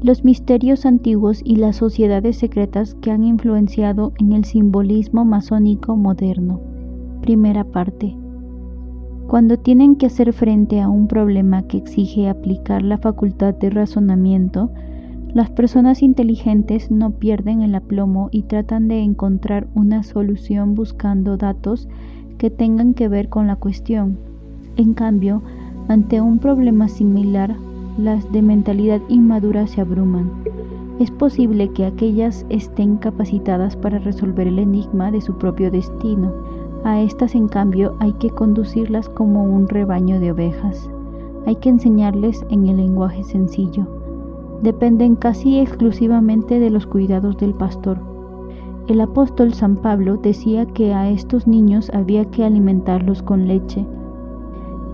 Los misterios antiguos y las sociedades secretas que han influenciado en el simbolismo masónico moderno. Primera parte. Cuando tienen que hacer frente a un problema que exige aplicar la facultad de razonamiento, las personas inteligentes no pierden el aplomo y tratan de encontrar una solución buscando datos que tengan que ver con la cuestión. En cambio, ante un problema similar, las de mentalidad inmadura se abruman. Es posible que aquellas estén capacitadas para resolver el enigma de su propio destino. A estas, en cambio, hay que conducirlas como un rebaño de ovejas. Hay que enseñarles en el lenguaje sencillo. Dependen casi exclusivamente de los cuidados del pastor. El apóstol San Pablo decía que a estos niños había que alimentarlos con leche,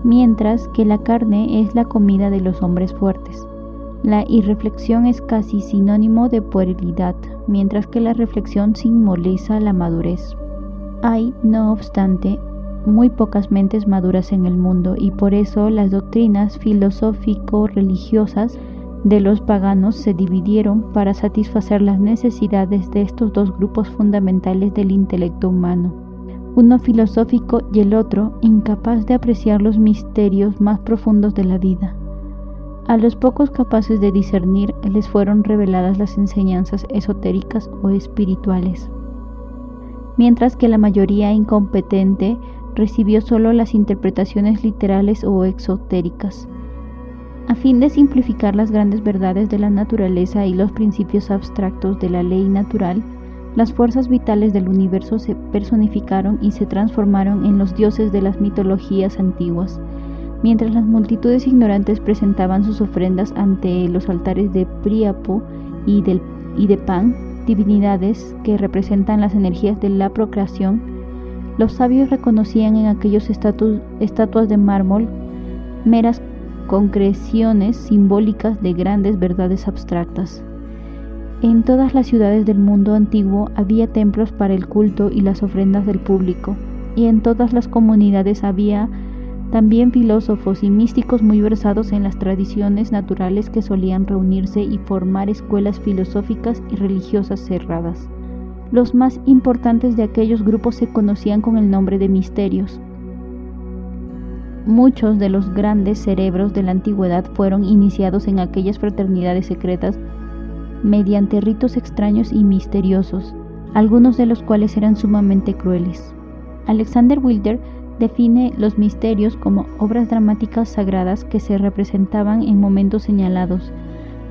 mientras que la carne es la comida de los hombres fuertes. La irreflexión es casi sinónimo de puerilidad, mientras que la reflexión simboliza la madurez. Hay, no obstante, muy pocas mentes maduras en el mundo, y por eso las doctrinas filosófico-religiosas de los paganos se dividieron para satisfacer las necesidades de estos dos grupos fundamentales del intelecto humano, uno filosófico y el otro incapaz de apreciar los misterios más profundos de la vida. A los pocos capaces de discernir les fueron reveladas las enseñanzas esotéricas o espirituales, mientras que la mayoría incompetente recibió solo las interpretaciones literales o exotéricas. A fin de simplificar las grandes verdades de la naturaleza y los principios abstractos de la ley natural, las fuerzas vitales del universo se personificaron y se transformaron en los dioses de las mitologías antiguas, mientras las multitudes ignorantes presentaban sus ofrendas ante los altares de Príapo y de Pan, divinidades que representan las energías de la procreación. Los sabios reconocían en aquellos estatuas de mármol meras concreciones simbólicas de grandes verdades abstractas. En todas las ciudades del mundo antiguo había templos para el culto y las ofrendas del público, y en todas las comunidades había también filósofos y místicos muy versados en las tradiciones naturales que solían reunirse y formar escuelas filosóficas y religiosas cerradas. Los más importantes de aquellos grupos se conocían con el nombre de misterios. Muchos de los grandes cerebros de la antigüedad fueron iniciados en aquellas fraternidades secretas mediante ritos extraños y misteriosos, algunos de los cuales eran sumamente crueles. Alexander Wilder define los misterios como obras dramáticas sagradas que se representaban en momentos señalados.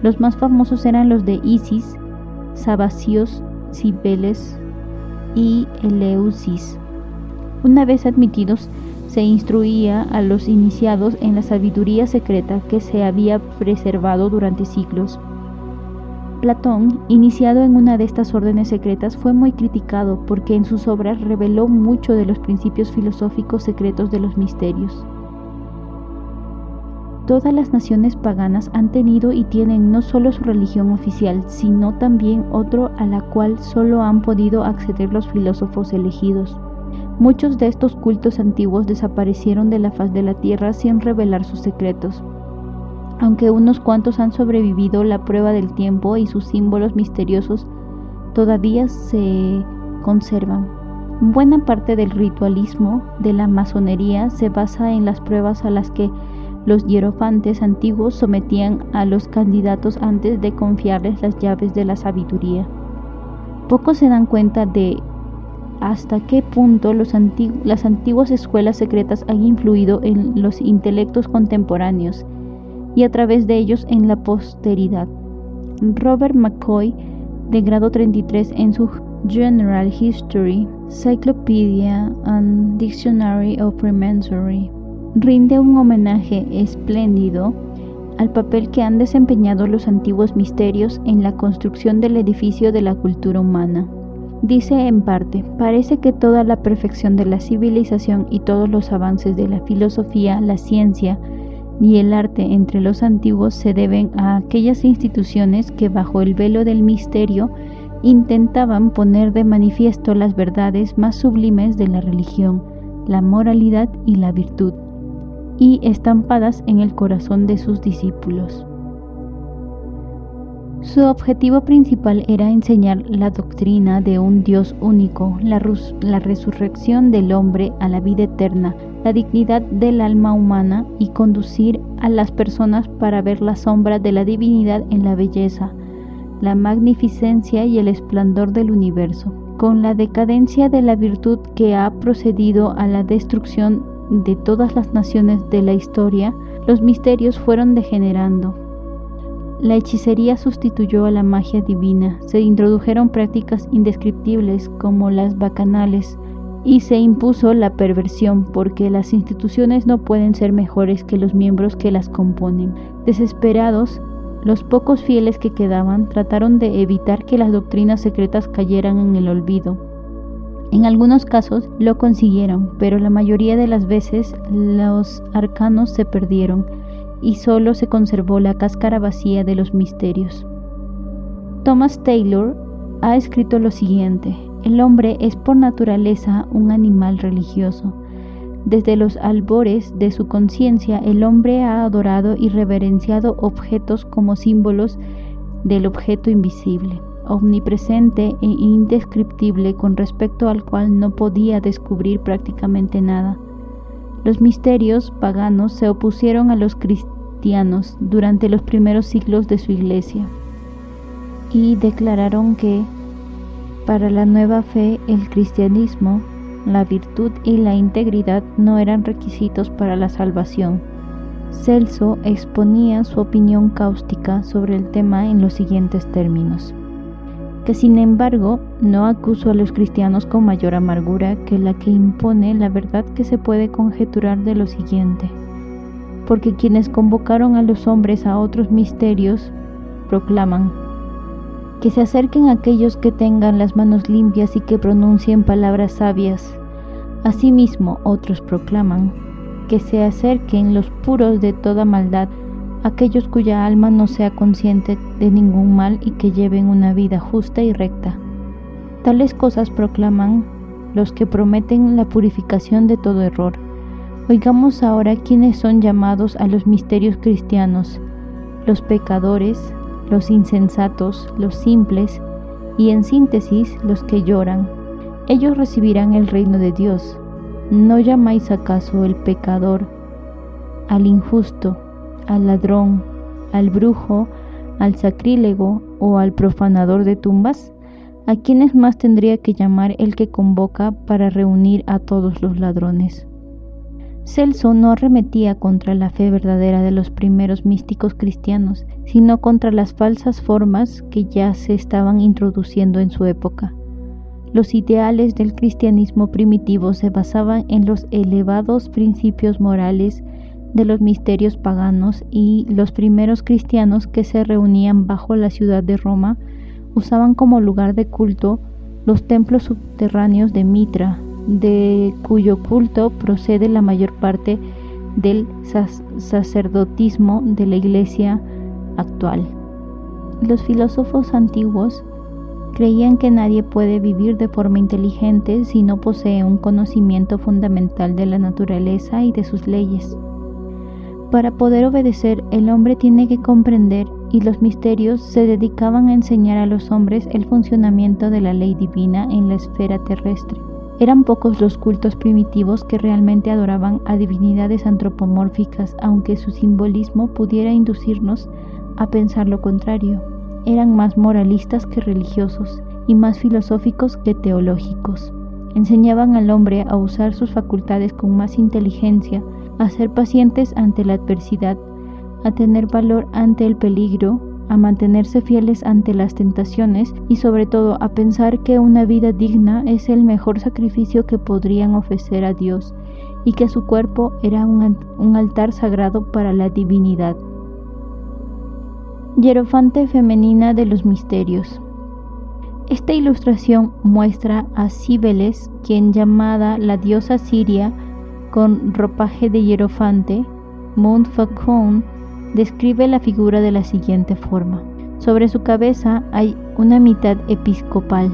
Los más famosos eran los de Isis, Sabazios, Cibeles y Eleusis. Una vez admitidos, se instruía a los iniciados en la sabiduría secreta que se había preservado durante siglos. Platón, iniciado en una de estas órdenes secretas, fue muy criticado porque en sus obras reveló mucho de los principios filosóficos secretos de los misterios. Todas las naciones paganas han tenido y tienen no solo su religión oficial, sino también otro a la cual solo han podido acceder los filósofos elegidos. Muchos de estos cultos antiguos desaparecieron de la faz de la tierra sin revelar sus secretos, aunque unos cuantos han sobrevivido la prueba del tiempo y sus símbolos misteriosos todavía se conservan. Buena parte del ritualismo de la masonería se basa en las pruebas a las que los hierofantes antiguos sometían a los candidatos antes de confiarles las llaves de la sabiduría. Pocos se dan cuenta de hasta qué punto las antiguas escuelas secretas han influido en los intelectos contemporáneos y a través de ellos en la posteridad. Robert McCoy, de grado 33 en su General History, Cyclopedia and Dictionary of Freemasonry, rinde un homenaje espléndido al papel que han desempeñado los antiguos misterios en la construcción del edificio de la cultura humana. Dice en parte: parece que toda la perfección de la civilización y todos los avances de la filosofía, la ciencia y el arte entre los antiguos se deben a aquellas instituciones que bajo el velo del misterio intentaban poner de manifiesto las verdades más sublimes de la religión, la moralidad y la virtud, y estampadas en el corazón de sus discípulos. Su objetivo principal era enseñar la doctrina de un Dios único, la resurrección del hombre a la vida eterna, la dignidad del alma humana y conducir a las personas para ver la sombra de la divinidad en la belleza, la magnificencia y el esplendor del universo. Con la decadencia de la virtud que ha procedido a la destrucción de todas las naciones de la historia, los misterios fueron degenerando. La hechicería sustituyó a la magia divina, se introdujeron prácticas indescriptibles como las bacanales y se impuso la perversión porque las instituciones no pueden ser mejores que los miembros que las componen. Desesperados, los pocos fieles que quedaban trataron de evitar que las doctrinas secretas cayeran en el olvido. En algunos casos lo consiguieron, pero la mayoría de las veces los arcanos se perdieron y solo se conservó la cáscara vacía de los misterios. Thomas Taylor ha escrito lo siguiente: el hombre es por naturaleza un animal religioso. Desde los albores de su conciencia, el hombre ha adorado y reverenciado objetos como símbolos del objeto invisible, omnipresente e indescriptible, con respecto al cual no podía descubrir prácticamente nada. Los misterios paganos se opusieron a los cristianos durante los primeros siglos de su iglesia y declararon que para la nueva fe el cristianismo, la virtud y la integridad no eran requisitos para la salvación. Celso exponía su opinión cáustica sobre el tema en los siguientes términos: que sin embargo no acuso a los cristianos con mayor amargura que la que impone la verdad que se puede conjeturar de lo siguiente, porque quienes convocaron a los hombres a otros misterios proclaman que se acerquen a aquellos que tengan las manos limpias y que pronuncien palabras sabias. Asimismo, otros proclaman que se acerquen los puros de toda maldad, aquellos cuya alma no sea consciente de ningún mal y que lleven una vida justa y recta. Tales cosas proclaman los que prometen la purificación de todo error. Oigamos ahora quiénes son llamados a los misterios cristianos: los pecadores, los insensatos, los simples y, en síntesis, los que lloran. Ellos recibirán el reino de Dios. ¿No llamáis acaso el pecador al injusto, al ladrón, al brujo, al sacrílego o al profanador de tumbas? ¿A quiénes más tendría que llamar el que convoca para reunir a todos los ladrones? Celso no arremetía contra la fe verdadera de los primeros místicos cristianos, sino contra las falsas formas que ya se estaban introduciendo en su época. Los ideales del cristianismo primitivo se basaban en los elevados principios morales de los misterios paganos, y los primeros cristianos que se reunían bajo la ciudad de Roma usaban como lugar de culto los templos subterráneos de Mitra, de cuyo culto procede la mayor parte del sacerdotismo de la Iglesia actual. Los filósofos antiguos creían que nadie puede vivir de forma inteligente si no posee un conocimiento fundamental de la naturaleza y de sus leyes. Para poder obedecer, el hombre tiene que comprender, y los misterios se dedicaban a enseñar a los hombres el funcionamiento de la ley divina en la esfera terrestre. Eran pocos los cultos primitivos que realmente adoraban a divinidades antropomórficas, aunque su simbolismo pudiera inducirnos a pensar lo contrario. Eran más moralistas que religiosos y más filosóficos que teológicos. Enseñaban al hombre a usar sus facultades con más inteligencia, a ser pacientes ante la adversidad, a tener valor ante el peligro, a mantenerse fieles ante las tentaciones y sobre todo a pensar que una vida digna es el mejor sacrificio que podrían ofrecer a Dios y que su cuerpo era un altar sagrado para la divinidad. Hierofante femenina de los misterios. Esta ilustración muestra a Cíbeles, quien, llamada la diosa siria con ropaje de hierofante, Mundfaucon, describe la figura de la siguiente forma. Sobre su cabeza hay una mitad episcopal,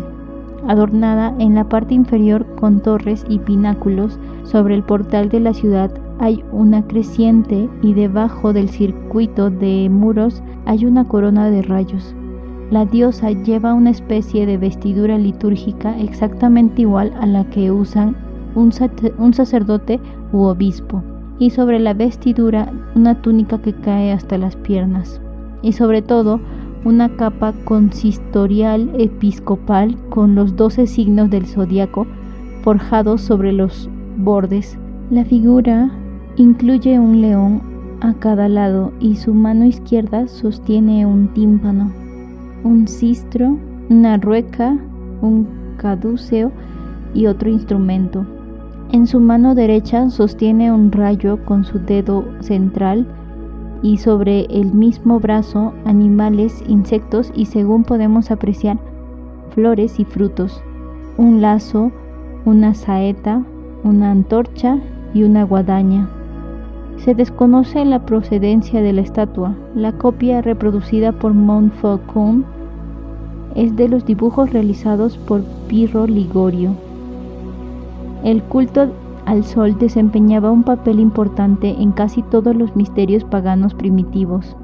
adornada en la parte inferior con torres y pináculos. Sobre el portal de la ciudad hay una creciente y debajo del circuito de muros hay una corona de rayos. La diosa lleva una especie de vestidura litúrgica exactamente igual a la que usan un sacerdote u obispo, y sobre la vestidura una túnica que cae hasta las piernas, y sobre todo una capa consistorial episcopal con los 12 signos del zodiaco forjados sobre los bordes. La figura incluye un león a cada lado y su mano izquierda sostiene un tímpano, un sistro, una rueca, un caduceo y otro instrumento. En su mano derecha sostiene un rayo con su dedo central y sobre el mismo brazo animales, insectos y, según podemos apreciar, flores y frutos, un lazo, una saeta, una antorcha y una guadaña. Se desconoce la procedencia de la estatua. La copia reproducida por Montfaucon es de los dibujos realizados por Pirro Ligorio. El culto al sol desempeñaba un papel importante en casi todos los misterios paganos primitivos,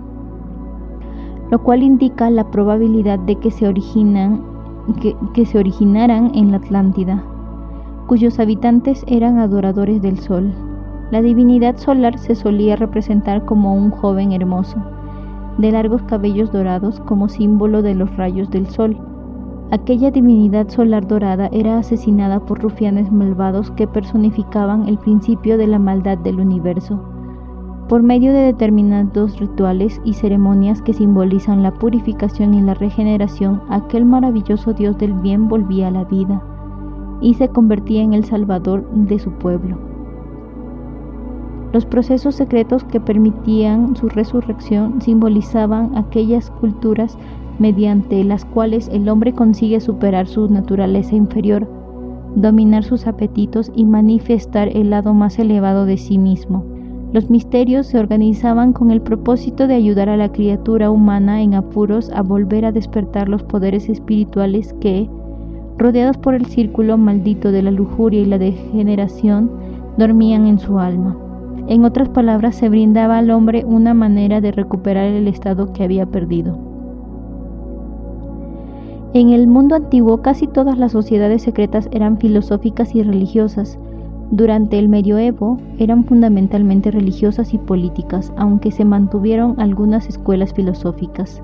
lo cual indica la probabilidad de que se originaran en la Atlántida, cuyos habitantes eran adoradores del sol. La divinidad solar se solía representar como un joven hermoso, de largos cabellos dorados como símbolo de los rayos del sol. Aquella divinidad solar dorada era asesinada por rufianes malvados que personificaban el principio de la maldad del universo, por medio de determinados rituales y ceremonias que simbolizan la purificación y la regeneración. Aquel maravilloso Dios del bien volvía a la vida y se convertía en el salvador de su pueblo. Los procesos secretos que permitían su resurrección simbolizaban aquellas culturas mediante las cuales el hombre consigue superar su naturaleza inferior, dominar sus apetitos y manifestar el lado más elevado de sí mismo. Los misterios se organizaban con el propósito de ayudar a la criatura humana en apuros a volver a despertar los poderes espirituales que, rodeados por el círculo maldito de la lujuria y la degeneración, dormían en su alma. En otras palabras, se brindaba al hombre una manera de recuperar el estado que había perdido. En el mundo antiguo, casi todas las sociedades secretas eran filosóficas y religiosas. Durante el medioevo, eran fundamentalmente religiosas y políticas, aunque se mantuvieron algunas escuelas filosóficas.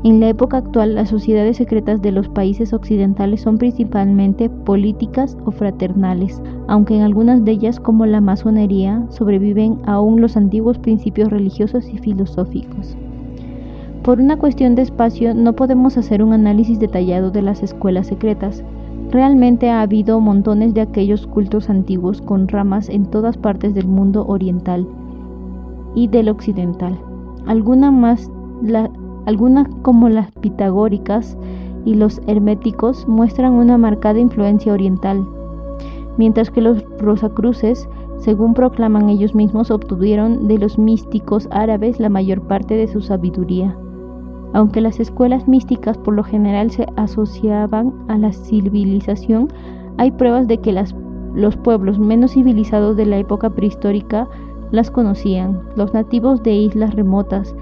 En la época actual, las sociedades secretas de los países occidentales son principalmente políticas o fraternales, aunque en algunas de ellas, como la masonería, sobreviven aún los antiguos principios religiosos y filosóficos. Por una cuestión de espacio, no podemos hacer un análisis detallado de las escuelas secretas. Realmente ha habido montones de aquellos cultos antiguos con ramas en todas partes del mundo oriental y del occidental. Algunas como las pitagóricas y los herméticos muestran una marcada influencia oriental, mientras que los rosacruces, según proclaman ellos mismos, obtuvieron de los místicos árabes la mayor parte de su sabiduría. Aunque las escuelas místicas por lo general se asociaban a la civilización, hay pruebas de que los pueblos menos civilizados de la época prehistórica las conocían. Los nativos de islas remotas,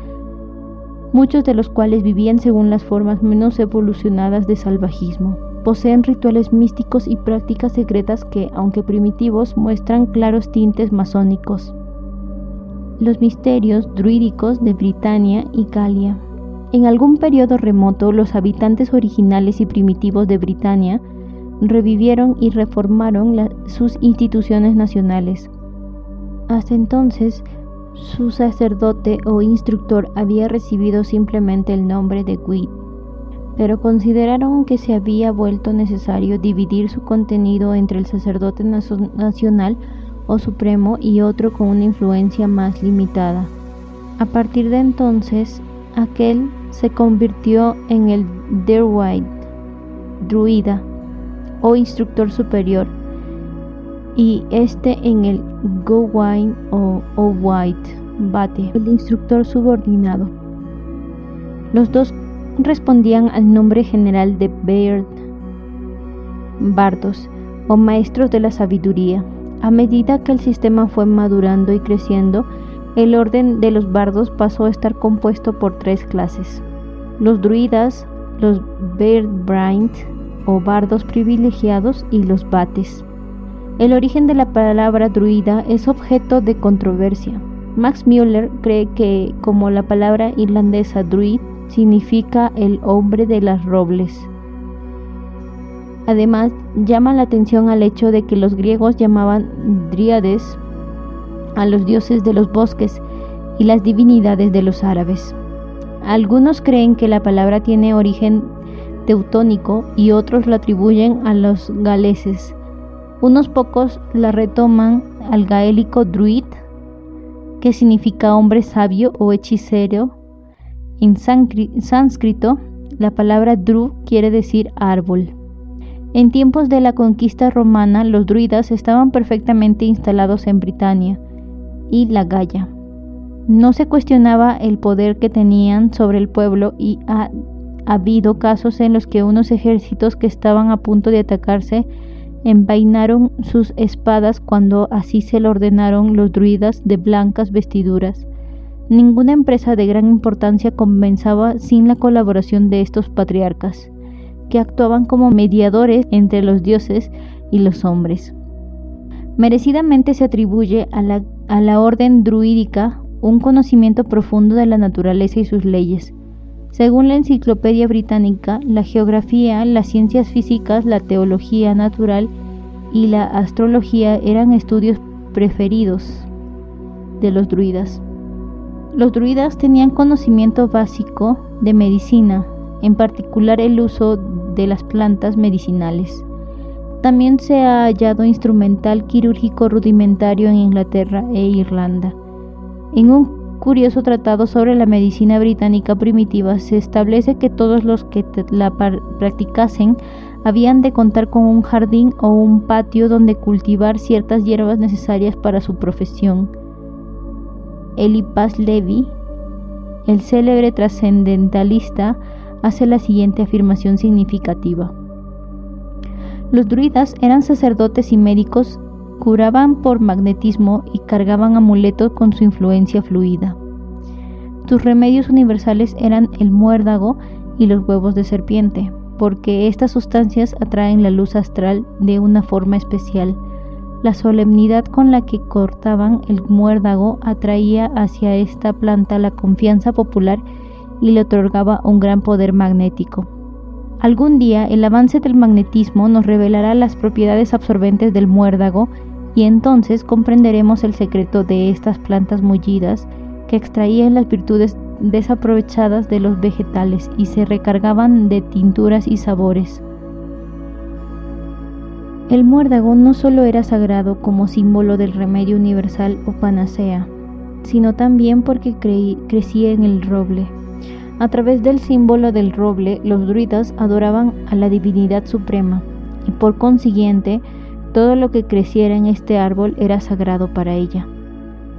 muchos de los cuales vivían según las formas menos evolucionadas de salvajismo, poseen rituales místicos y prácticas secretas que, aunque primitivos, muestran claros tintes masónicos. Los misterios druídicos de Britania y Galia. En algún periodo remoto, los habitantes originales y primitivos de Britania revivieron y reformaron sus instituciones nacionales. Hasta entonces, su sacerdote o instructor había recibido simplemente el nombre de Gwyd, pero consideraron que se había vuelto necesario dividir su contenido entre el sacerdote nacional o supremo y otro con una influencia más limitada. A partir de entonces, aquel se convirtió en el Derwyd, druida o instructor superior, y este en el Gawain o White, Bate, el instructor subordinado. Los dos respondían al nombre general de Baird, bardos o maestros de la sabiduría. A medida que el sistema fue madurando y creciendo, el orden de los bardos pasó a estar compuesto por 3 clases: los druidas, los Beardbrain o bardos privilegiados y los Vates. El origen de la palabra druida es objeto de controversia. Max Müller cree que, como la palabra irlandesa druid, significa el hombre de las robles. Además, llama la atención al hecho de que los griegos llamaban dríades a los dioses de los bosques y las divinidades de los árabes. Algunos creen que la palabra tiene origen teutónico y otros la atribuyen a los galeses. Unos pocos la retoman al gaélico druid, que significa hombre sabio o hechicero. En sánscrito, la palabra dru quiere decir árbol. En tiempos de la conquista romana, los druidas estaban perfectamente instalados en Britania y la Galia. No se cuestionaba el poder que tenían sobre el pueblo y ha habido casos en los que unos ejércitos que estaban a punto de atacarse envainaron sus espadas cuando así se lo ordenaron los druidas de blancas vestiduras. Ninguna empresa de gran importancia comenzaba sin la colaboración de estos patriarcas, que actuaban como mediadores entre los dioses y los hombres. Merecidamente se atribuye a la orden druídica un conocimiento profundo de la naturaleza y sus leyes. Según la Enciclopedia Británica, la geografía, las ciencias físicas, la teología natural y la astrología eran estudios preferidos de los druidas. Los druidas tenían conocimiento básico de medicina, en particular el uso de las plantas medicinales. También se ha hallado instrumental quirúrgico rudimentario en Inglaterra e Irlanda. En un curioso tratado sobre la medicina británica primitiva se establece que todos los que la practicasen habían de contar con un jardín o un patio donde cultivar ciertas hierbas necesarias para su profesión. Eliphas Levi, el célebre trascendentalista, hace la siguiente afirmación significativa. Los druidas eran sacerdotes y médicos, curaban por magnetismo y cargaban amuletos con su influencia fluida. Sus remedios universales eran el muérdago y los huevos de serpiente, porque estas sustancias atraen la luz astral de una forma especial. La solemnidad con la que cortaban el muérdago atraía hacia esta planta la confianza popular y le otorgaba un gran poder magnético. Algún día el avance del magnetismo nos revelará las propiedades absorbentes del muérdago y entonces comprenderemos el secreto de estas plantas mullidas que extraían las virtudes desaprovechadas de los vegetales y se recargaban de tinturas y sabores. El muérdago no solo era sagrado como símbolo del remedio universal o panacea, sino también porque crecía en el roble. A través del símbolo del roble, los druidas adoraban a la divinidad suprema, y por consiguiente, todo lo que creciera en este árbol era sagrado para ella.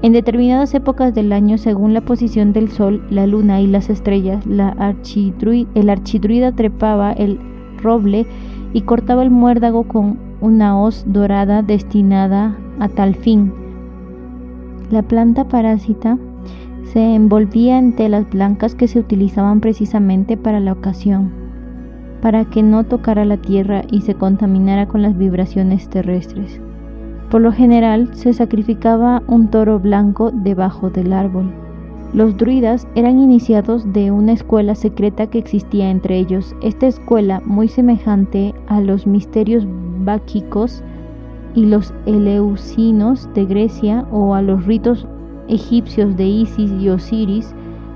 En determinadas épocas del año, según la posición del sol, la luna y las estrellas, el archidruida trepaba el roble y cortaba el muérdago con una hoz dorada destinada a tal fin. La planta parásita se envolvía en telas blancas que se utilizaban precisamente para la ocasión, para que no tocara la tierra y se contaminara con las vibraciones terrestres. Por lo general, se sacrificaba un toro blanco debajo del árbol. Los druidas eran iniciados de una escuela secreta que existía entre ellos. Esta escuela, muy semejante a los misterios báquicos y los eleusinos de Grecia o a los ritos egipcios de Isis y Osiris,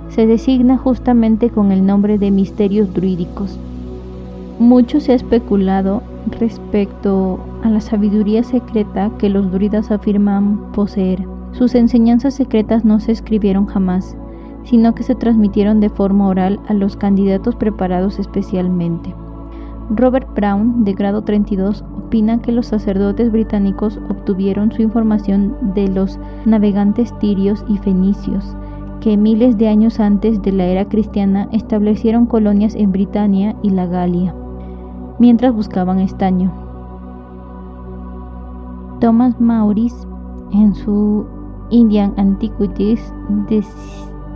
se designa justamente con el nombre de misterios druídicos. Mucho se ha especulado respecto a la sabiduría secreta que los druidas afirman poseer. Sus enseñanzas secretas no se escribieron jamás, sino que se transmitieron de forma oral a los candidatos preparados especialmente. Robert Brown, de grado 32, opina que los sacerdotes británicos obtuvieron su información de los navegantes tirios y fenicios, que miles de años antes de la era cristiana establecieron colonias en Britania y la Galia, mientras buscaban estaño. Thomas Maurice, en su Indian Antiquities,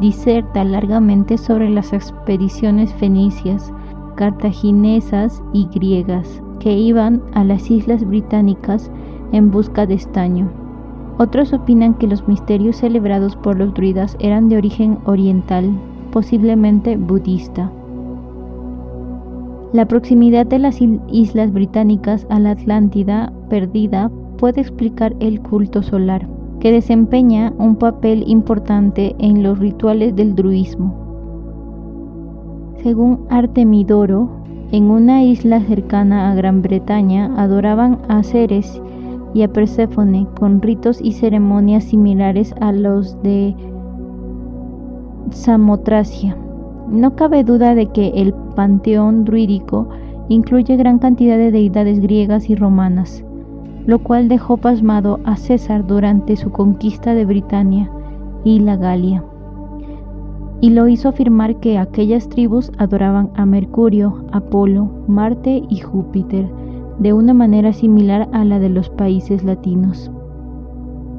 diserta largamente sobre las expediciones fenicias, cartaginesas y griegas, que iban a las islas británicas en busca de estaño. Otros opinan que los misterios celebrados por los druidas eran de origen oriental, posiblemente budista. La proximidad de las islas británicas a la Atlántida perdida puede explicar el culto solar, que desempeña un papel importante en los rituales del druismo. Según Artemidoro, en una isla cercana a Gran Bretaña adoraban a Ceres y a Perséfone con ritos y ceremonias similares a los de Samotracia. No cabe duda de que el panteón druídico incluye gran cantidad de deidades griegas y romanas, lo cual dejó pasmado a César durante su conquista de Britania y la Galia, y lo hizo afirmar que aquellas tribus adoraban a Mercurio, Apolo, Marte y Júpiter de una manera similar a la de los países latinos.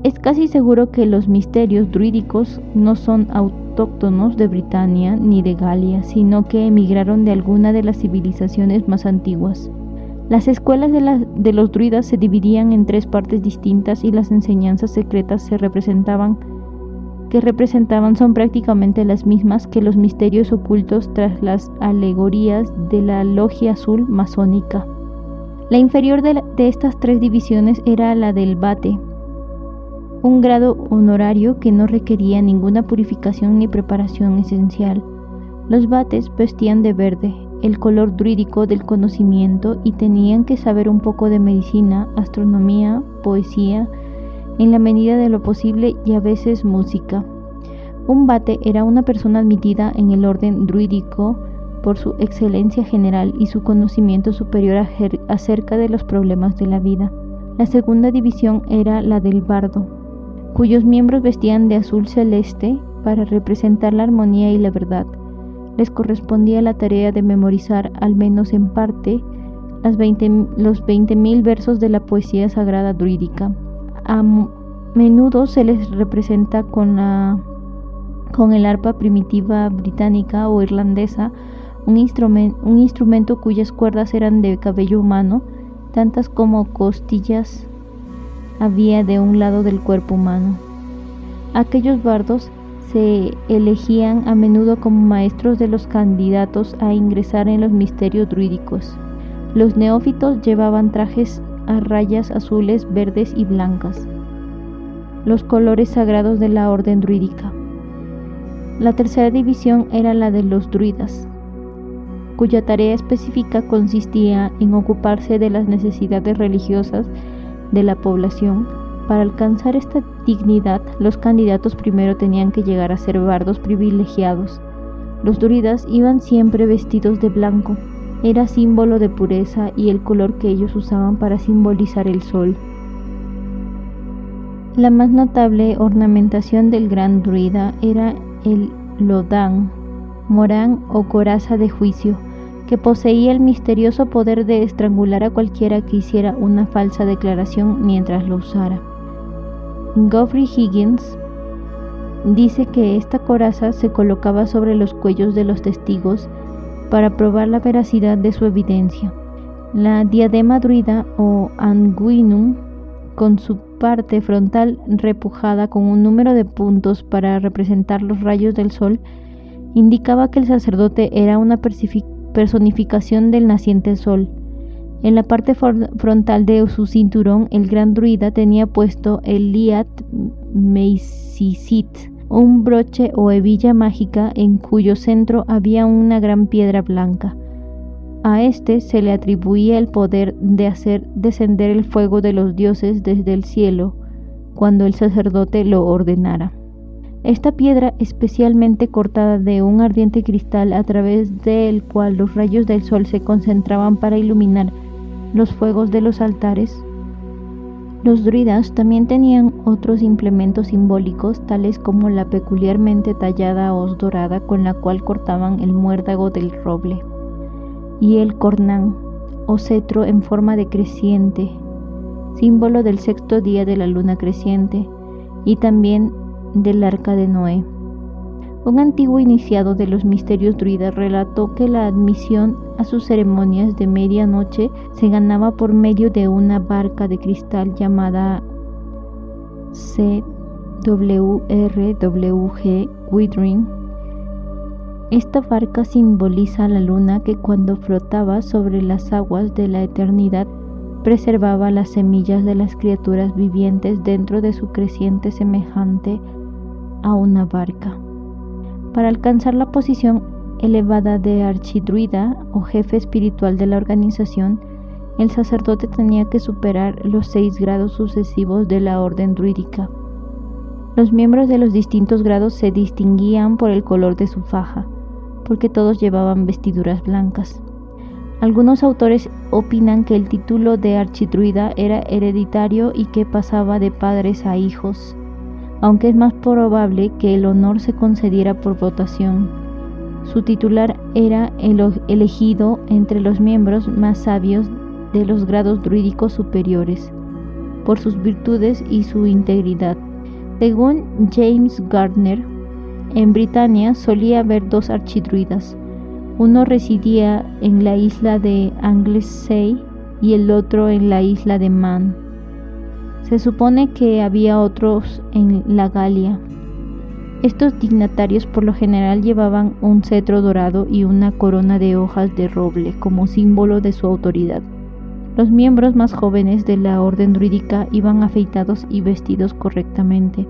Es casi seguro que los misterios druídicos no son autóctonos de Britania ni de Galia, sino que emigraron de alguna de las civilizaciones más antiguas. Las escuelas de los druidas se dividían en 3 partes distintas y las enseñanzas secretas que representaban son prácticamente las mismas que los misterios ocultos tras las alegorías de la logia azul masónica. La inferior de estas 3 divisiones era la del vate, un grado honorario que no requería ninguna purificación ni preparación esencial. Los vates vestían de verde, el color druídico del conocimiento, y tenían que saber un poco de medicina, astronomía, poesía, en la medida de lo posible, y a veces música. Un vate era una persona admitida en el orden druídico por su excelencia general y su conocimiento superior acerca de los problemas de la vida. La segunda división era la del bardo, cuyos miembros vestían de azul celeste para representar la armonía y la verdad. Les correspondía la tarea de memorizar, al menos en parte, los 20.000 versos de la poesía sagrada druídica. A menudo se les representa con el arpa primitiva británica o irlandesa, un instrumento cuyas cuerdas eran de cabello humano, tantas como costillas había de un lado del cuerpo humano. Aquellos bardos se elegían a menudo como maestros de los candidatos a ingresar en los misterios druídicos. Los neófitos llevaban trajes a rayas azules, verdes y blancas, los colores sagrados de la orden druídica. La tercera división era la de los druidas, cuya tarea específica consistía en ocuparse de las necesidades religiosas de la población. Para alcanzar esta dignidad, los candidatos primero tenían que llegar a ser bardos privilegiados. Los druidas iban siempre vestidos de blanco. Era símbolo de pureza y el color que ellos usaban para simbolizar el sol. La más notable ornamentación del gran druida era el lodán, morán o coraza de juicio, que poseía el misterioso poder de estrangular a cualquiera que hiciera una falsa declaración mientras lo usara. Geoffrey Higgins dice que esta coraza se colocaba sobre los cuellos de los testigos para probar la veracidad de su evidencia. La diadema druida o anguinum, con su parte frontal repujada con un número de puntos para representar los rayos del sol, indicaba que el sacerdote era una personificación del naciente sol. En la parte frontal de su cinturón, el gran druida tenía puesto el Liat Meisisit, un broche o hebilla mágica en cuyo centro había una gran piedra blanca. A este se le atribuía el poder de hacer descender el fuego de los dioses desde el cielo cuando el sacerdote lo ordenara. Esta piedra, especialmente cortada de un ardiente cristal a través del cual los rayos del sol se concentraban para iluminar los fuegos de los altares. Los druidas también tenían otros implementos simbólicos, tales como la peculiarmente tallada hoz dorada con la cual cortaban el muérdago del roble, y el cornán, o cetro en forma de creciente, símbolo del 6º día de la luna creciente, y también del arca de Noé. Un antiguo iniciado de los misterios druidas relató que la admisión a sus ceremonias de medianoche se ganaba por medio de una barca de cristal llamada CWRWG Withering. Esta barca simboliza a la luna que cuando flotaba sobre las aguas de la eternidad preservaba las semillas de las criaturas vivientes dentro de su creciente semejante a una barca. Para alcanzar la posición elevada de archidruida o jefe espiritual de la organización, el sacerdote tenía que superar los 6 grados sucesivos de la orden druídica. Los miembros de los distintos grados se distinguían por el color de su faja, porque todos llevaban vestiduras blancas. Algunos autores opinan que el título de archidruida era hereditario y que pasaba de padres a hijos, aunque es más probable que el honor se concediera por votación. Su titular era elegido entre los miembros más sabios de los grados druídicos superiores, por sus virtudes y su integridad. Según James Gardner, en Britania solía haber 2 archidruidas. Uno residía en la isla de Anglesey y el otro en la isla de Man. Se supone que había otros en la Galia. Estos dignatarios por lo general llevaban un cetro dorado y una corona de hojas de roble como símbolo de su autoridad. Los miembros más jóvenes de la orden druídica iban afeitados y vestidos correctamente,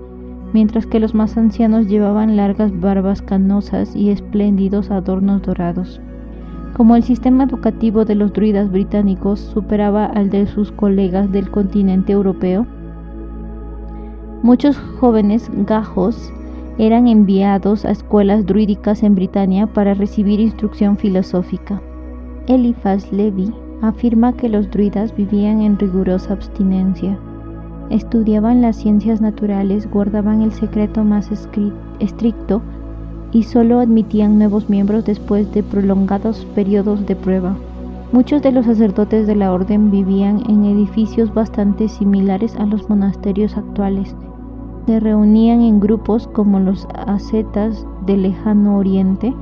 mientras que los más ancianos llevaban largas barbas canosas y espléndidos adornos dorados. Como el sistema educativo de los druidas británicos superaba al de sus colegas del continente europeo, muchos jóvenes gajos eran enviados a escuelas druídicas en Britania para recibir instrucción filosófica. Eliphas Levi afirma que los druidas vivían en rigurosa abstinencia, estudiaban las ciencias naturales, guardaban el secreto más estricto y solo admitían nuevos miembros después de prolongados periodos de prueba. Muchos de los sacerdotes de la orden vivían en edificios bastante similares a los monasterios actuales. Se reunían en grupos como los ascetas del Lejano Oriente.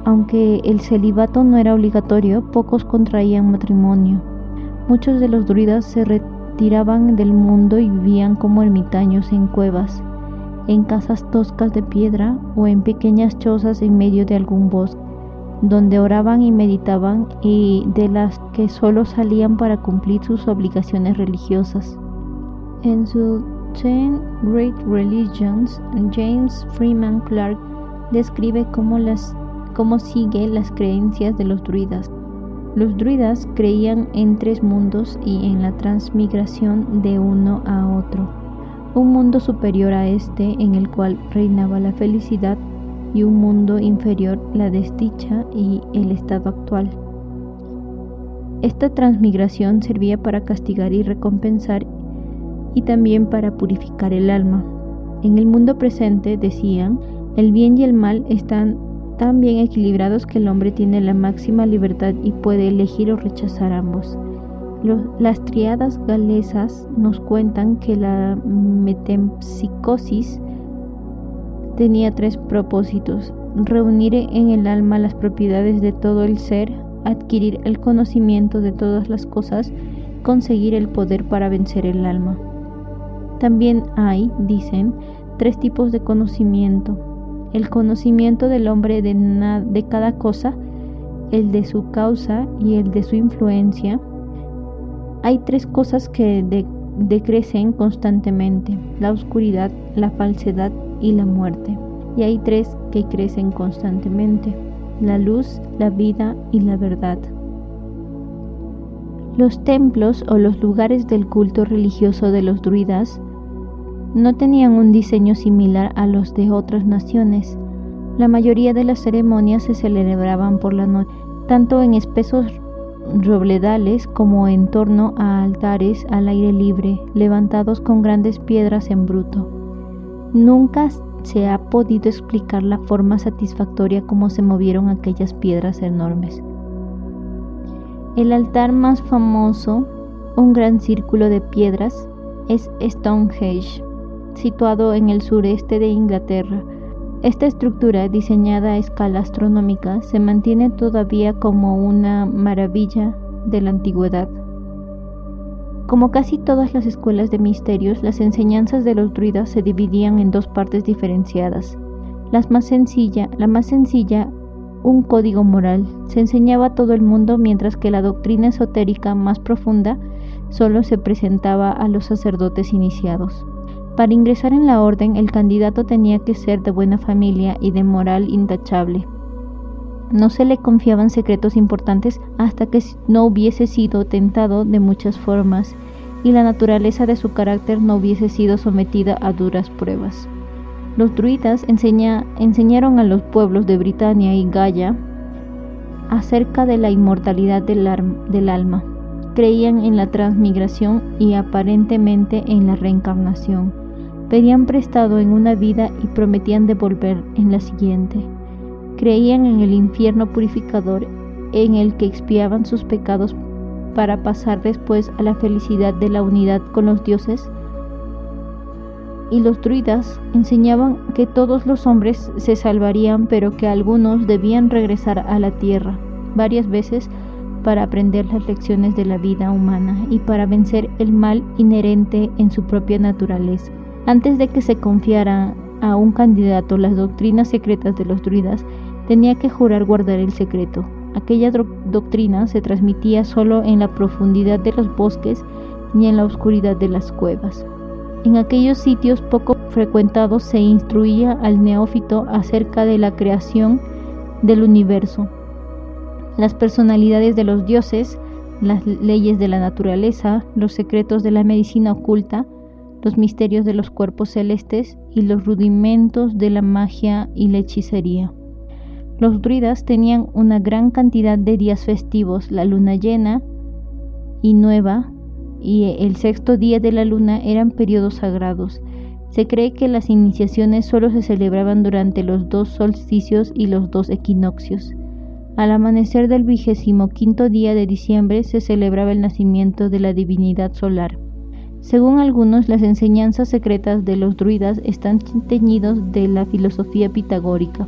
Aunque el celibato no era obligatorio, pocos contraían matrimonio. Muchos de los druidas se retiraban del mundo y vivían como ermitaños en cuevas, en casas toscas de piedra o en pequeñas chozas en medio de algún bosque, donde oraban y meditaban y de las que solo salían para cumplir sus obligaciones religiosas. En su 10 Great Religions, James Freeman Clarke describe cómo sigue las creencias de los druidas. Los druidas creían en 3 mundos y en la transmigración de uno a otro. Un mundo superior a este en el cual reinaba la felicidad y un mundo inferior la desdicha y el estado actual. Esta transmigración servía para castigar y recompensar y también para purificar el alma. En el mundo presente, decían, el bien y el mal están tan bien equilibrados que el hombre tiene la máxima libertad y puede elegir o rechazar ambos. Las tríadas galesas nos cuentan que la metempsicosis tenía 3 propósitos: reunir en el alma las propiedades de todo el ser, adquirir el conocimiento de todas las cosas, conseguir el poder para vencer el alma. También hay, dicen, 3 tipos de conocimiento: el conocimiento del hombre de cada cosa, el de su causa y el de su influencia. Hay 3 cosas que decrecen constantemente: la oscuridad, la falsedad y la muerte. Y hay 3 que crecen constantemente: la luz, la vida y la verdad. Los templos o los lugares del culto religioso de los druidas no tenían un diseño similar a los de otras naciones. La mayoría de las ceremonias se celebraban por la noche, tanto en espesos robledales como en torno a altares al aire libre, levantados con grandes piedras en bruto. Nunca se ha podido explicar la forma satisfactoria como se movieron aquellas piedras enormes. El altar más famoso, un gran círculo de piedras, es Stonehenge, situado en el sureste de Inglaterra. Esta estructura, diseñada a escala astronómica, se mantiene todavía como una maravilla de la antigüedad. Como casi todas las escuelas de misterios, las enseñanzas de los druidas se dividían en dos partes diferenciadas. La más sencilla, un código moral, se enseñaba a todo el mundo, mientras que la doctrina esotérica más profunda solo se presentaba a los sacerdotes iniciados. Para ingresar en la orden, el candidato tenía que ser de buena familia y de moral intachable. No se le confiaban secretos importantes hasta que no hubiese sido tentado de muchas formas y la naturaleza de su carácter no hubiese sido sometida a duras pruebas. Los druidas enseñaron a los pueblos de Britania y Gaia acerca de la inmortalidad del alma. Creían en la transmigración y aparentemente en la reencarnación. Pedían prestado en una vida y prometían devolver en la siguiente. Creían en el infierno purificador en el que expiaban sus pecados para pasar después a la felicidad de la unidad con los dioses. Y los druidas enseñaban que todos los hombres se salvarían, pero que algunos debían regresar a la tierra varias veces para aprender las lecciones de la vida humana y para vencer el mal inherente en su propia naturaleza. Antes de que se confiara a un candidato las doctrinas secretas de los druidas, tenía que jurar guardar el secreto. Aquella doctrina se transmitía solo en la profundidad de los bosques y en la oscuridad de las cuevas. En aquellos sitios poco frecuentados se instruía al neófito acerca de la creación del universo, las personalidades de los dioses, las leyes de la naturaleza, los secretos de la medicina oculta, los misterios de los cuerpos celestes y los rudimentos de la magia y la hechicería. Los druidas tenían una gran cantidad de días festivos. La luna llena y nueva y el sexto día de la luna eran periodos sagrados. Se cree que las iniciaciones solo se celebraban durante los 2 solsticios y los 2 equinoccios. Al amanecer del 25º día de diciembre se celebraba el nacimiento de la divinidad solar. Según algunos, las enseñanzas secretas de los druidas están teñidos de la filosofía pitagórica.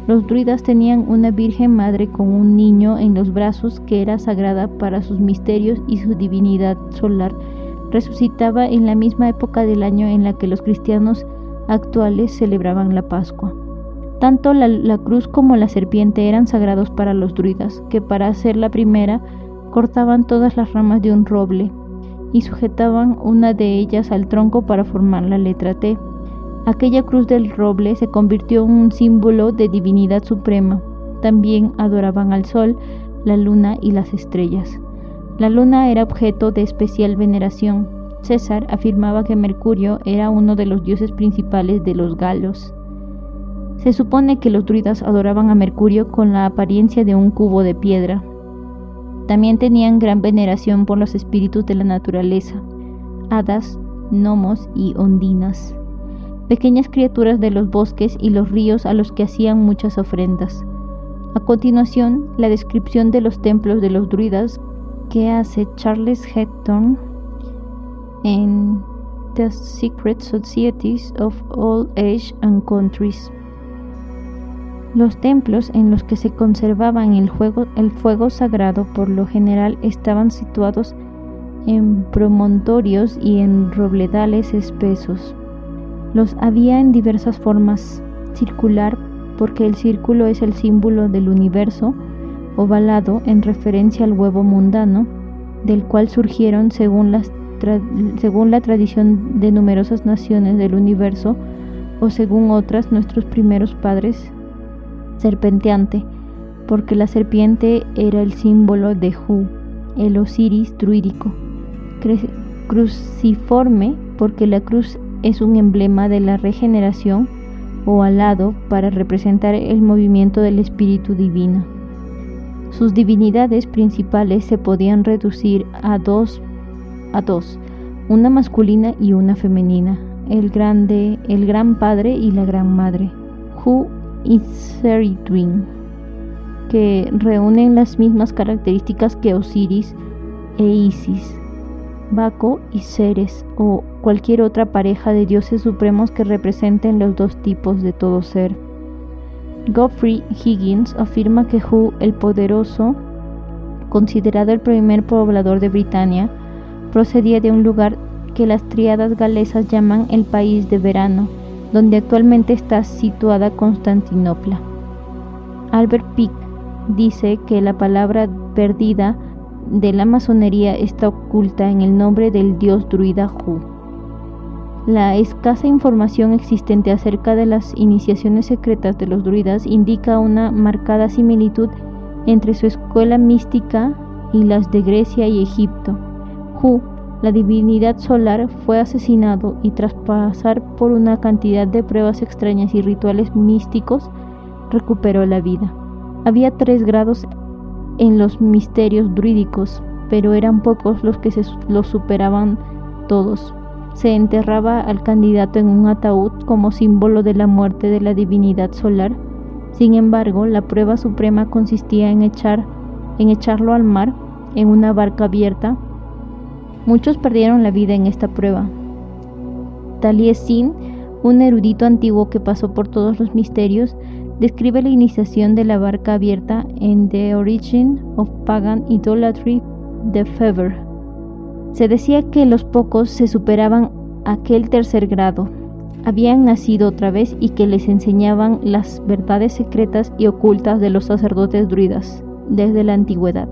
Los druidas tenían una Virgen Madre con un niño en los brazos que era sagrada para sus misterios y su divinidad solar resucitaba en la misma época del año en la que los cristianos actuales celebraban la Pascua. Tanto la cruz como la serpiente eran sagrados para los druidas, que para hacer la primera cortaban todas las ramas de un roble y sujetaban una de ellas al tronco para formar la letra T. Aquella cruz del roble se convirtió en un símbolo de divinidad suprema. También adoraban al sol, la luna y las estrellas. La luna era objeto de especial veneración. César afirmaba que Mercurio era uno de los dioses principales de los galos. Se supone que los druidas adoraban a Mercurio con la apariencia de un cubo de piedra. También tenían gran veneración por los espíritus de la naturaleza, hadas, gnomos y ondinas, pequeñas criaturas de los bosques y los ríos a los que hacían muchas ofrendas. A continuación, la descripción de los templos de los druidas que hace Charles Hepton en The Secret Societies of All Age and Countries. Los templos en los que se conservaba el fuego sagrado por lo general estaban situados en promontorios y en robledales espesos. Los había en diversas formas: circular, porque el círculo es el símbolo del universo; ovalado, en referencia al huevo mundano, del cual surgieron, según la tradición de numerosas naciones del universo, o según otras, nuestros primeros padres; serpenteante, porque la serpiente era el símbolo de Hu, el Osiris druídico; cruciforme, porque la cruz es un emblema de la regeneración; o alado, para representar el movimiento del espíritu divino. Sus divinidades principales se podían reducir a dos, una masculina y una femenina: el gran padre y la gran madre, Hu y Ceridwen, que reúnen las mismas características que Osiris e Isis, Baco y Ceres, o cualquier otra pareja de dioses supremos que representen los dos tipos de todo ser. Geoffrey Higgins afirma que Hu, el Poderoso, considerado el primer poblador de Britania, procedía de un lugar que las tríadas galesas llaman el País de Verano, donde actualmente está situada Constantinopla. Albert Pike dice que la palabra perdida de la masonería está oculta en el nombre del dios druida Hu. La escasa información existente acerca de las iniciaciones secretas de los druidas indica una marcada similitud entre su escuela mística y las de Grecia y Egipto. Hu, la divinidad solar, fue asesinado y tras pasar por una cantidad de pruebas extrañas y rituales místicos, recuperó la vida. Había 3 grados en los misterios druídicos, pero eran pocos los que los superaban todos. Se enterraba al candidato en un ataúd como símbolo de la muerte de la divinidad solar. Sin embargo, la prueba suprema consistía en echarlo al mar en una barca abierta. Muchos perdieron la vida en esta prueba. Taliesin, un erudito antiguo que pasó por todos los misterios, describe la iniciación de la barca abierta en The Origin of Pagan Idolatry de Fever. Se decía que los pocos se superaban aquel 3er grado, habían nacido otra vez y que les enseñaban las verdades secretas y ocultas de los sacerdotes druidas desde la antigüedad.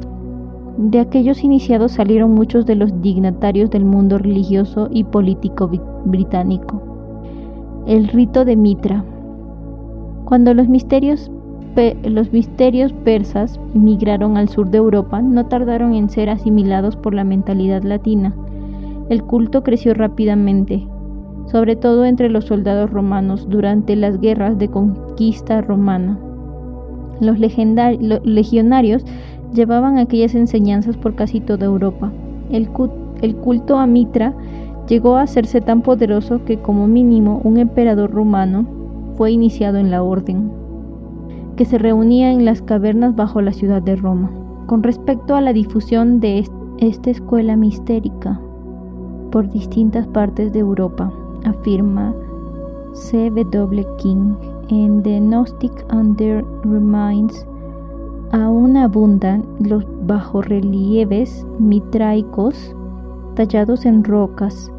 De aquellos iniciados salieron muchos de los dignatarios del mundo religioso y político británico. El rito de Mitra. Cuando los misterios persas migraron al sur de Europa, no tardaron en ser asimilados por la mentalidad latina. El culto creció rápidamente, sobre todo entre los soldados romanos durante las guerras de conquista romana. Los legionarios llevaban aquellas enseñanzas por casi toda Europa. El culto a Mitra llegó a hacerse tan poderoso que como mínimo un emperador romano fue iniciado en la orden, que se reunía en las cavernas bajo la ciudad de Roma. Con respecto a la difusión de esta escuela mistérica por distintas partes de Europa, afirma C.W. King en The Gnostic and Their Remains, aún abundan los bajorrelieves mitraicos tallados en rocas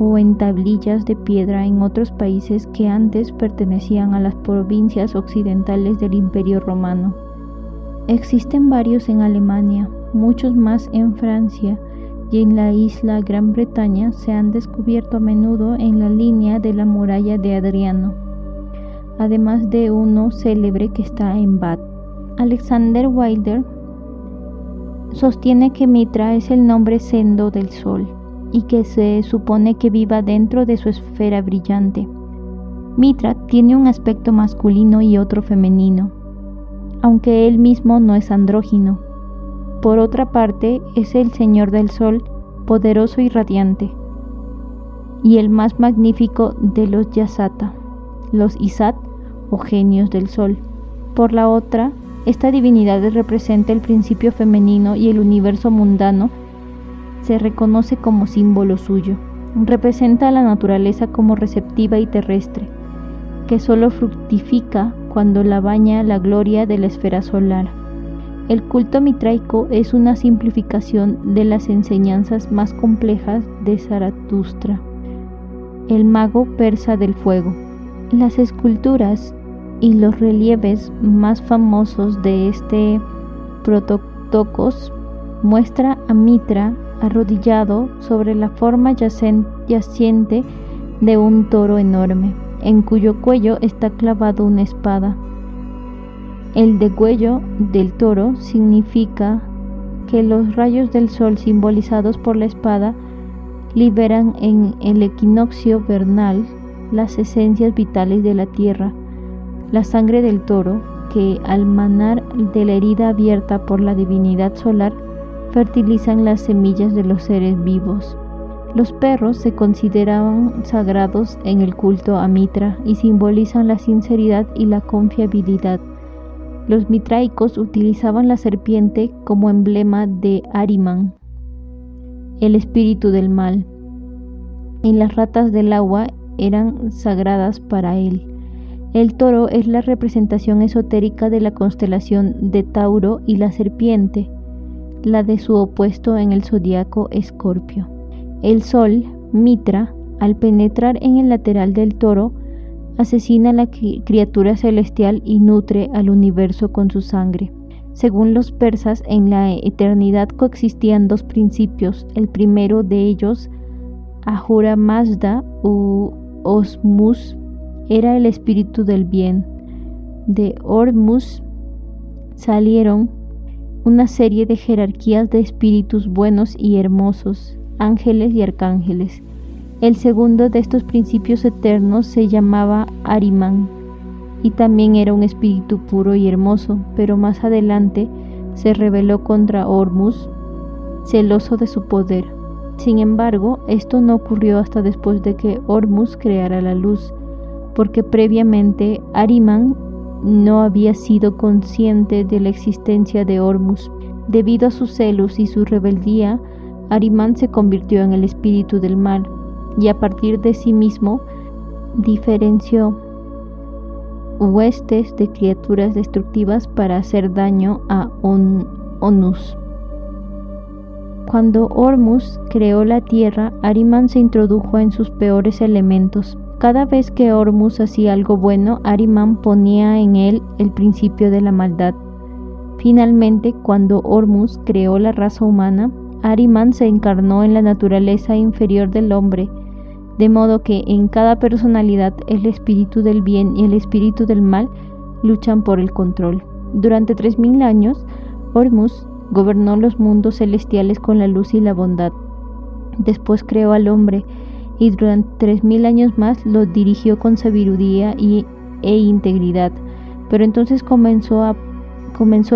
o en tablillas de piedra en otros países que antes pertenecían a las provincias occidentales del Imperio Romano. Existen varios en Alemania, muchos más en Francia y en la isla Gran Bretaña se han descubierto a menudo en la línea de la muralla de Adriano, además de uno célebre que está en Bath. Alexander Wilder sostiene que Mitra es el nombre sendo del sol y que se supone que viva dentro de su esfera brillante. Mitra tiene un aspecto masculino y otro femenino, aunque él mismo no es andrógino. Por otra parte, es el señor del sol, poderoso y radiante, y el más magnífico de los Yasata, los Isat o genios del sol. Por la otra, esta divinidad representa el principio femenino y el universo mundano se reconoce como símbolo suyo. Representa a la naturaleza como receptiva y terrestre, que solo fructifica cuando la baña la gloria de la esfera solar. El culto mitraico es una simplificación de las enseñanzas más complejas de Zaratustra, el mago persa del fuego. Las esculturas y los relieves más famosos de este Prototokos muestra a Mitra arrodillado sobre la forma yaciente de un toro enorme, en cuyo cuello está clavado una espada. El degüello del toro significa que los rayos del sol simbolizados por la espada liberan en el equinoccio vernal las esencias vitales de la tierra. La sangre del toro, que al manar de la herida abierta por la divinidad solar, fertilizan las semillas de los seres vivos. Los perros se consideraban sagrados en el culto a Mitra y simbolizan la sinceridad y la confiabilidad. Los mitraicos utilizaban la serpiente como emblema de Ahriman, el espíritu del mal, y las ratas del agua eran sagradas para él. El toro es la representación esotérica de la constelación de Tauro y la serpiente, la de su opuesto en el zodiaco Escorpio. El sol, Mitra, al penetrar en el lateral del toro, asesina a la criatura celestial y nutre al universo con su sangre. Según los persas, en la eternidad coexistían dos principios. El primero de ellos, Ahura Mazda u Osmus, era el espíritu del bien. De Ormus salieron una serie de jerarquías de espíritus buenos y hermosos, ángeles y arcángeles. El segundo de estos principios eternos se llamaba Ahriman y también era un espíritu puro y hermoso, pero más adelante se rebeló contra Ormus, celoso de su poder. Sin embargo, esto no ocurrió hasta después de que Ormus creara la luz, porque previamente Ahriman no había sido consciente de la existencia de Ormus. Debido a sus celos y su rebeldía, Ahriman se convirtió en el espíritu del mal, y a partir de sí mismo diferenció huestes de criaturas destructivas para hacer daño a Onus. Cuando Ormus creó la tierra, Ahriman se introdujo en sus peores elementos. Cada vez que Ormus hacía algo bueno, Ahriman ponía en él el principio de la maldad. Finalmente, cuando Ormus creó la raza humana, Ahriman se encarnó en la naturaleza inferior del hombre, de modo que en cada personalidad el espíritu del bien y el espíritu del mal luchan por el control. Durante 3000 años, Ormus gobernó los mundos celestiales con la luz y la bondad. Después creó al hombre y durante 3000 años más lo dirigió con sabiduría e integridad. Pero entonces comenzó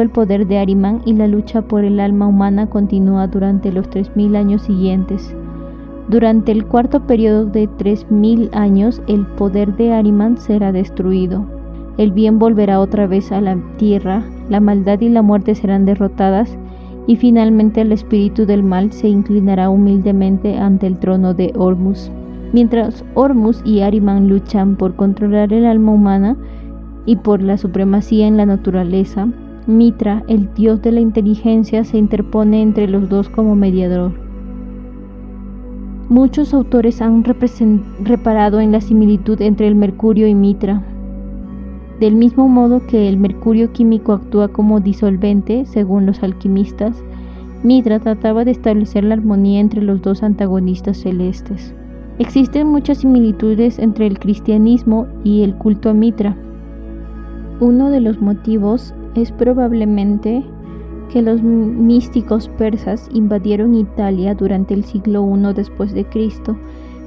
el poder de Ahriman y la lucha por el alma humana continúa durante los 3000 años siguientes. Durante el cuarto periodo de 3000 años, el poder de Ahriman será destruido. El bien volverá otra vez a la tierra, la maldad y la muerte serán derrotadas, y finalmente el espíritu del mal se inclinará humildemente ante el trono de Ormus. Mientras Ormus y Ahriman luchan por controlar el alma humana y por la supremacía en la naturaleza, Mitra, el dios de la inteligencia, se interpone entre los dos como mediador. Muchos autores han reparado en la similitud entre el mercurio y Mitra. Del mismo modo que el mercurio químico actúa como disolvente, según los alquimistas, Mitra trataba de establecer la armonía entre los dos antagonistas celestes. Existen muchas similitudes entre el cristianismo y el culto a Mitra. Uno de los motivos es probablemente que los místicos persas invadieron Italia durante el siglo I después de Cristo,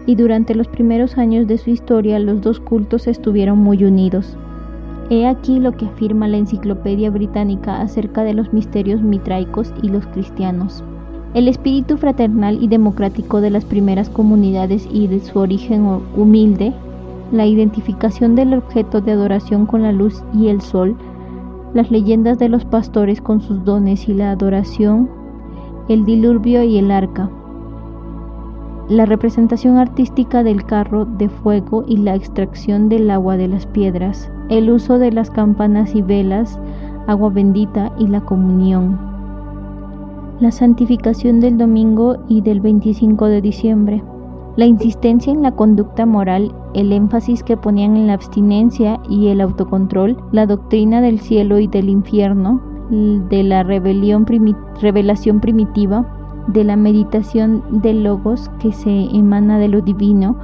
y durante los primeros años de su historia los dos cultos estuvieron muy unidos. He aquí lo que afirma la Enciclopedia Británica acerca de los misterios mitraicos y los cristianos. El espíritu fraternal y democrático de las primeras comunidades y de su origen humilde, la identificación del objeto de adoración con la luz y el sol, las leyendas de los pastores con sus dones y la adoración, el diluvio y el arca, la representación artística del carro de fuego y la extracción del agua de las piedras, el uso de las campanas y velas, agua bendita y la comunión, la santificación del domingo y del 25 de diciembre, la insistencia en la conducta moral, el énfasis que ponían en la abstinencia y el autocontrol, la doctrina del cielo y del infierno, de la revelación primitiva, de la meditación del logos que se emana de lo divino,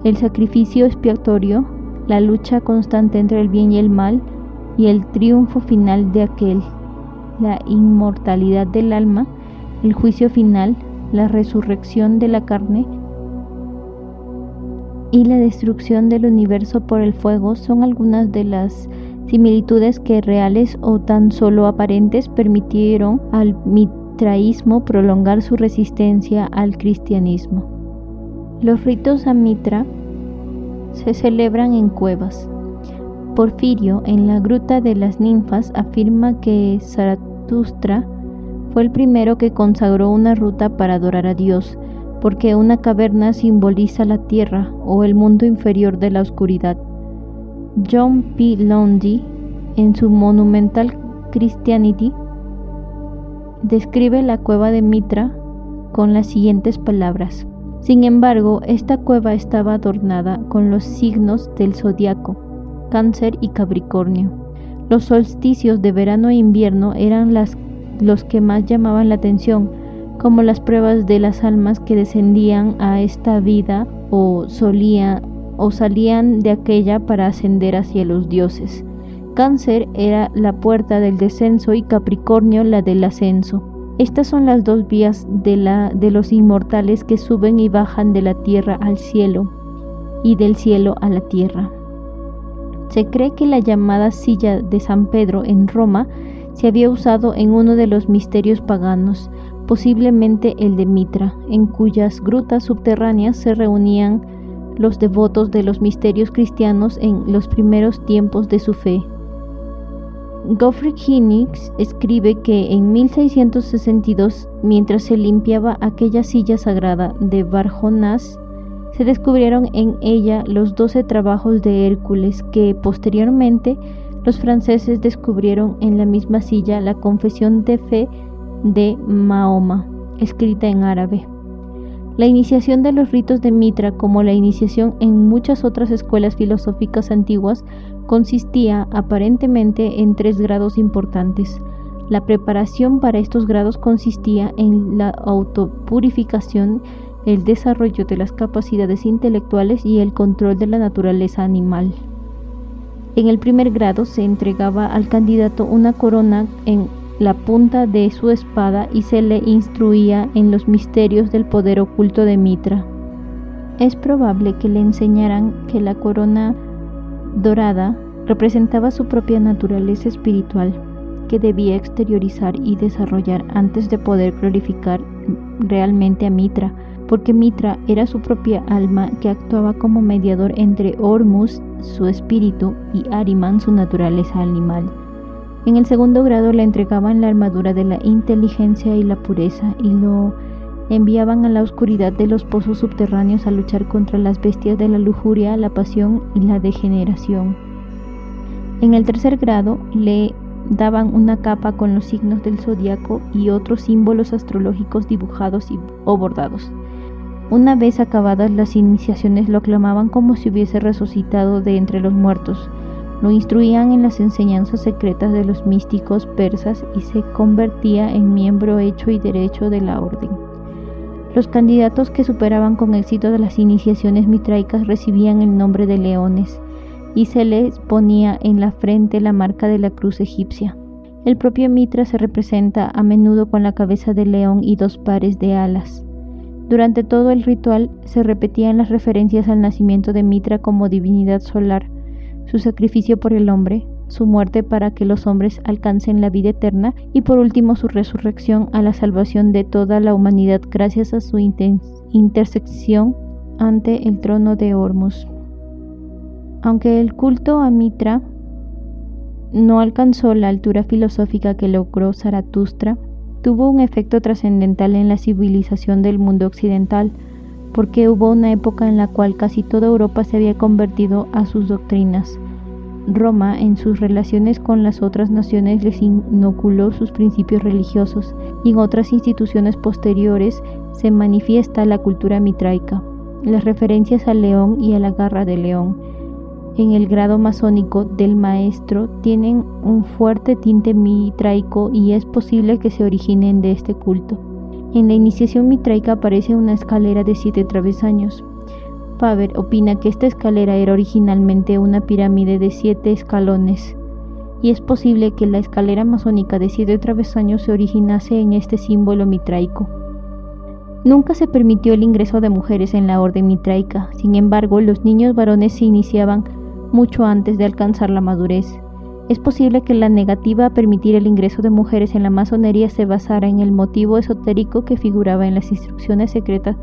el sacrificio expiatorio, la lucha constante entre el bien y el mal, y el triunfo final de aquel, la inmortalidad del alma, el juicio final, la resurrección de la carne y la destrucción del universo por el fuego son algunas de las similitudes que, reales o tan solo aparentes, permitieron al mitraísmo prolongar su resistencia al cristianismo. Los ritos a Mitra se celebran en cuevas. Porfirio, en la Gruta de las Ninfas, afirma que Zaratustra fue el primero que consagró una ruta para adorar a Dios, porque una caverna simboliza la tierra o el mundo inferior de la oscuridad. John P. Lundy, en su Monumental Christianity, describe la cueva de Mitra con las siguientes palabras: sin embargo, esta cueva estaba adornada con los signos del zodiaco, Cáncer y Capricornio. Los solsticios de verano e invierno eran los que más llamaban la atención, como las pruebas de las almas que descendían a esta vida o salían de aquella para ascender hacia los dioses. Cáncer era la puerta del descenso y Capricornio la del ascenso. Estas son las dos vías de los inmortales que suben y bajan de la tierra al cielo y del cielo a la tierra. Se cree que la llamada silla de San Pedro en Roma se había usado en uno de los misterios paganos, posiblemente el de Mitra, en cuyas grutas subterráneas se reunían los devotos de los misterios cristianos en los primeros tiempos de su fe. Gottfried Higgins escribe que en 1662, mientras se limpiaba aquella silla sagrada de Bar-Jonás, se descubrieron en ella los 12 trabajos de Hércules que posteriormente los franceses descubrieron en la misma silla la confesión de fe de Mahoma, escrita en árabe. La iniciación de los ritos de Mitra, como la iniciación en muchas otras escuelas filosóficas antiguas, consistía aparentemente en 3 grados importantes. La preparación para estos grados consistía en la autopurificación, el desarrollo de las capacidades intelectuales y el control de la naturaleza animal. En el primer grado se entregaba al candidato una corona en la punta de su espada y se le instruía en los misterios del poder oculto de Mitra. Es probable que le enseñaran que la corona dorada representaba su propia naturaleza espiritual, que debía exteriorizar y desarrollar antes de poder glorificar realmente a Mitra, porque Mitra era su propia alma que actuaba como mediador entre Hormuz, su espíritu, y Ahriman, su naturaleza animal. En el segundo grado le entregaban la armadura de la inteligencia y la pureza y lo enviaban a la oscuridad de los pozos subterráneos a luchar contra las bestias de la lujuria, la pasión y la degeneración. En el tercer grado le daban una capa con los signos del zodiaco y otros símbolos astrológicos dibujados o bordados. Una vez acabadas las iniciaciones lo aclamaban como si hubiese resucitado de entre los muertos. Lo instruían en las enseñanzas secretas de los místicos persas y se convertía en miembro hecho y derecho de la orden. Los candidatos que superaban con éxito de las iniciaciones mitraicas recibían el nombre de leones y se les ponía en la frente la marca de la cruz egipcia. El propio Mitra se representa a menudo con la cabeza de león y 2 pares de alas. Durante todo el ritual se repetían las referencias al nacimiento de Mitra como divinidad solar, su sacrificio por el hombre, su muerte para que los hombres alcancen la vida eterna y por último su resurrección a la salvación de toda la humanidad gracias a su intersección ante el trono de Hormuz. Aunque el culto a Mitra no alcanzó la altura filosófica que logró Zaratustra, tuvo un efecto trascendental en la civilización del mundo occidental, porque hubo una época en la cual casi toda Europa se había convertido a sus doctrinas. Roma, en sus relaciones con las otras naciones, les inoculó sus principios religiosos, y en otras instituciones posteriores se manifiesta la cultura mitraica. Las referencias al león y a la garra de león en el grado masónico del maestro tienen un fuerte tinte mitraico y es posible que se originen de este culto. En la iniciación mitraica aparece una escalera de 7 travesaños. Faber opina que esta escalera era originalmente una pirámide de 7 escalones, y es posible que la escalera masónica de 7 travesaños se originase en este símbolo mitraico. Nunca se permitió el ingreso de mujeres en la orden mitraica, sin embargo, los niños varones se iniciaban mucho antes de alcanzar la madurez. Es posible que la negativa a permitir el ingreso de mujeres en la masonería se basara en el motivo esotérico que figuraba en las instrucciones secretas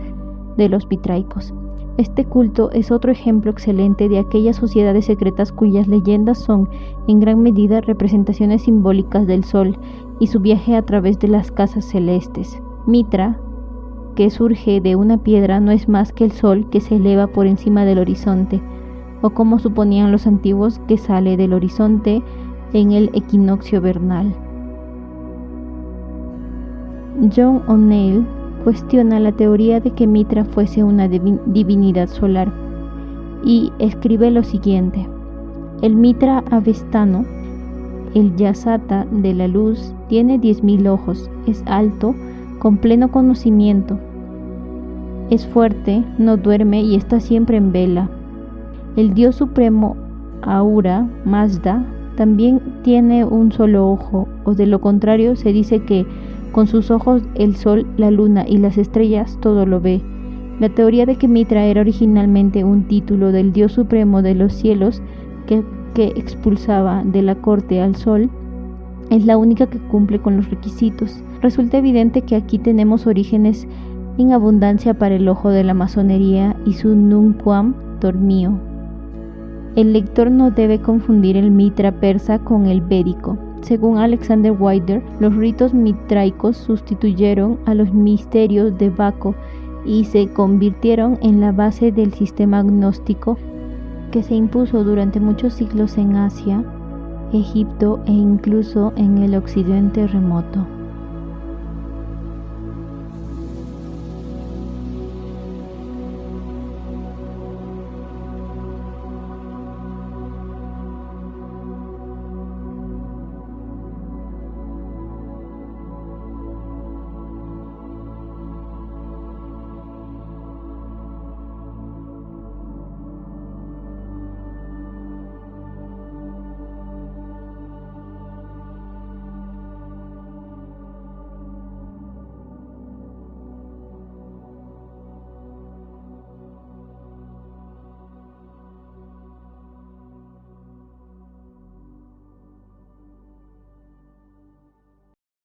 de los mitraicos. Este culto es otro ejemplo excelente de aquellas sociedades secretas cuyas leyendas son, en gran medida, representaciones simbólicas del sol y su viaje a través de las casas celestes. Mitra, que surge de una piedra, no es más que el sol que se eleva por encima del horizonte. o como suponían los antiguos, que sale del horizonte en el equinoccio vernal. John O'Neill cuestiona la teoría de que Mitra fuese una divinidad solar y escribe lo siguiente: el Mitra avestano, el Yasata de la luz, tiene 10.000 ojos, es alto, con pleno conocimiento, es fuerte, no duerme y está siempre en vela. El Dios Supremo Ahura Mazda también tiene un solo ojo, o de lo contrario se dice que con sus ojos el sol, la luna y las estrellas todo lo ve. La teoría de que Mitra era originalmente un título del Dios Supremo de los cielos que expulsaba de la corte al sol es la única que cumple con los requisitos. Resulta evidente que aquí tenemos orígenes en abundancia para el ojo de la masonería y su nunquam dormio. El lector no debe confundir el Mitra persa con el védico. Según Alexander Wilder, los ritos mitraicos sustituyeron a los misterios de Baco y se convirtieron en la base del sistema gnóstico que se impuso durante muchos siglos en Asia, Egipto e incluso en el occidente remoto.